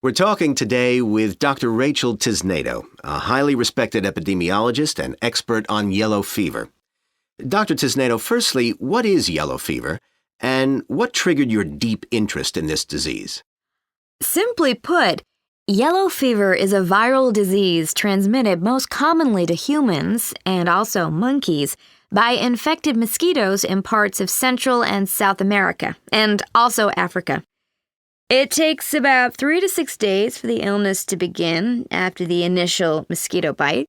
We're talking today with Dr. Rachel Tisnado, a highly respected epidemiologist and expert on yellow fever. Dr. Tisnado, firstly, what is yellow fever, and what triggered your deep interest in this disease? Simply put, yellow fever is a viral disease transmitted most commonly to humans, and also monkeys, by infected mosquitoes in parts of Central and South America, and also Africa. It takes about 3 to 6 days for the illness to begin after the initial mosquito bite.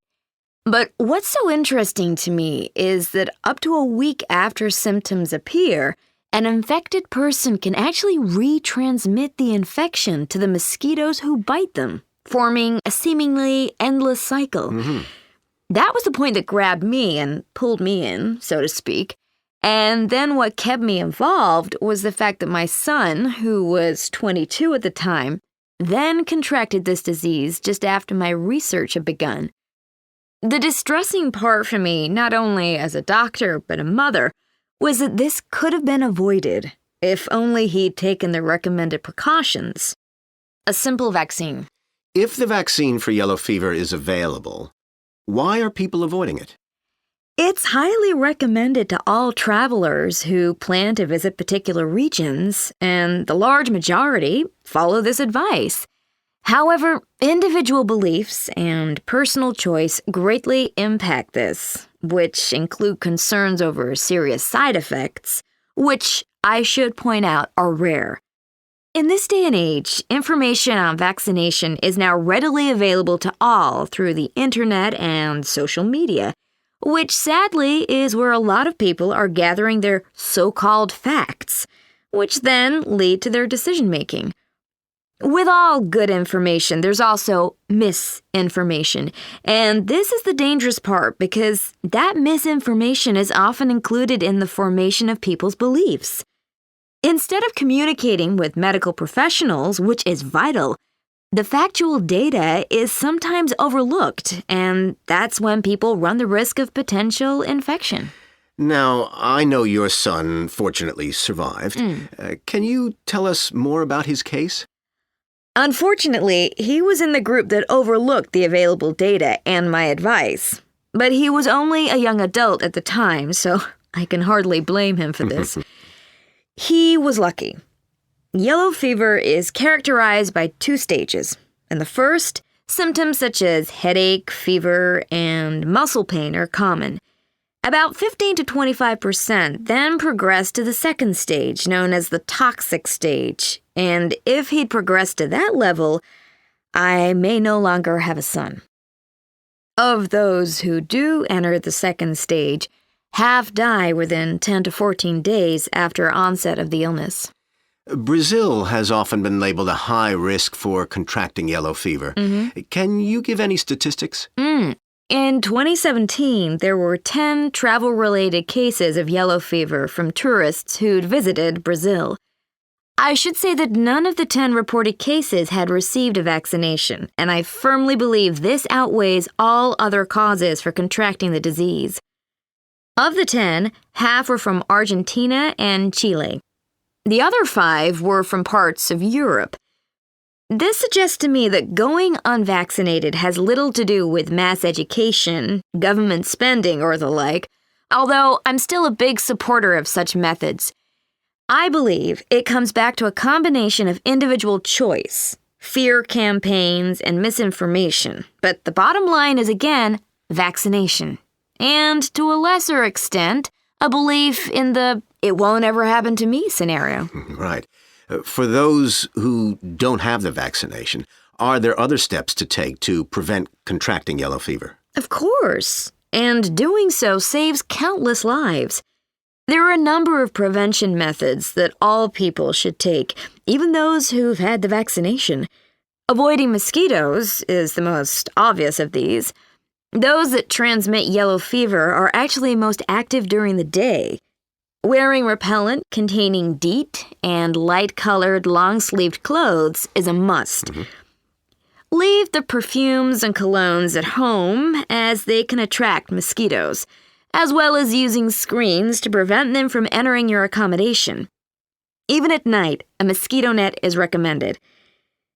But what's so interesting to me is that up to a week after symptoms appear, an infected person can actually retransmit the infection to the mosquitoes who bite them, forming a seemingly endless cycle. That was the point that grabbed me and pulled me in, so to speak. And then what kept me involved was the fact that my son, who was 22 at the time, then contracted this disease just after my research had begun. The distressing part for me, not only as a doctor but a mother, was that this could have been avoided if only he'd taken the recommended precautions. A simple vaccine. If the vaccine for yellow fever is available, why are people avoiding it? It's highly recommended to all travelers who plan to visit particular regions, and the large majority follow this advice. However, individual beliefs and personal choice greatly impact this, which include concerns over serious side effects, which I should point out are rare. In this day and age, information on vaccination is now readily available to all through the internet and social media, which sadly is where a lot of people are gathering their so-called facts, which then lead to their decision-making. With all good information, there's also misinformation, and this is the dangerous part because that misinformation is often included in the formation of people's beliefs. Instead of communicating with medical professionals, which is vital, the factual data is sometimes overlooked, and that's when people run the risk of potential infection. Now, I know your son fortunately survived. Can you tell us more about his case? Unfortunately, he was in the group that overlooked the available data and my advice. But he was only a young adult at the time, so I can hardly blame him for this. He was lucky. Yellow fever is characterized by 2 stages. In the first, symptoms such as headache, fever, and muscle pain are common. About 15 to 25% then progress to the second stage, known as the toxic stage. And if he'd progressed to that level, I may no longer have a son. Of those who do enter the second stage, half die within 10 to 14 days after onset of the illness. Brazil has often been labeled a high risk for contracting yellow fever. Can you give any statistics? In 2017, there were 10 travel-related cases of yellow fever from tourists who'd visited Brazil. I should say that none of the 10 reported cases had received a vaccination, and I firmly believe this outweighs all other causes for contracting the disease. Of the 10, half were from Argentina and Chile. The other 5 were from parts of Europe. This suggests to me that going unvaccinated has little to do with mass education, government spending, or the like, although I'm still a big supporter of such methods. I believe it comes back to a combination of individual choice, fear campaigns, and misinformation. But the bottom line is, again, vaccination. And to a lesser extent, a belief in the "it won't ever happen to me" scenario. Right. For those who don't have the vaccination, are there other steps to take to prevent contracting yellow fever? Of course. And doing so saves countless lives. There are a number of prevention methods that all people should take, even those who've had the vaccination. Avoiding mosquitoes is the most obvious of these. Those that transmit yellow fever are actually most active during the day. Wearing repellent containing DEET and light-colored long-sleeved clothes is a must. Leave the perfumes and colognes at home, as they can attract mosquitoes, as well as using screens to prevent them from entering your accommodation. Even at night, a mosquito net is recommended.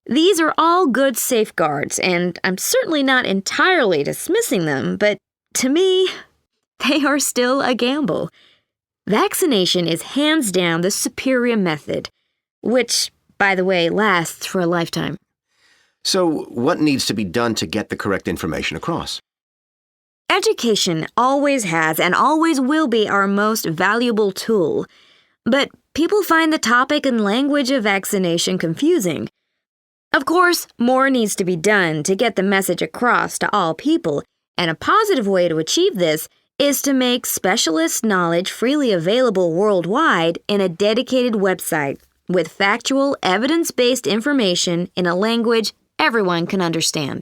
These are all good safeguards, and I'm certainly not entirely dismissing them, but to me, they are still a gamble. Vaccination is hands down the superior method, which, by the way, lasts for a lifetime. So, what needs to be done to get the correct information across? Education always has and always will be our most valuable tool, but people find the topic and language of vaccination confusing. Of course, more needs to be done to get the message across to all people, and a positive way to achieve this is to make specialist knowledge freely available worldwide in a dedicated website with factual, evidence-based information in a language everyone can understand.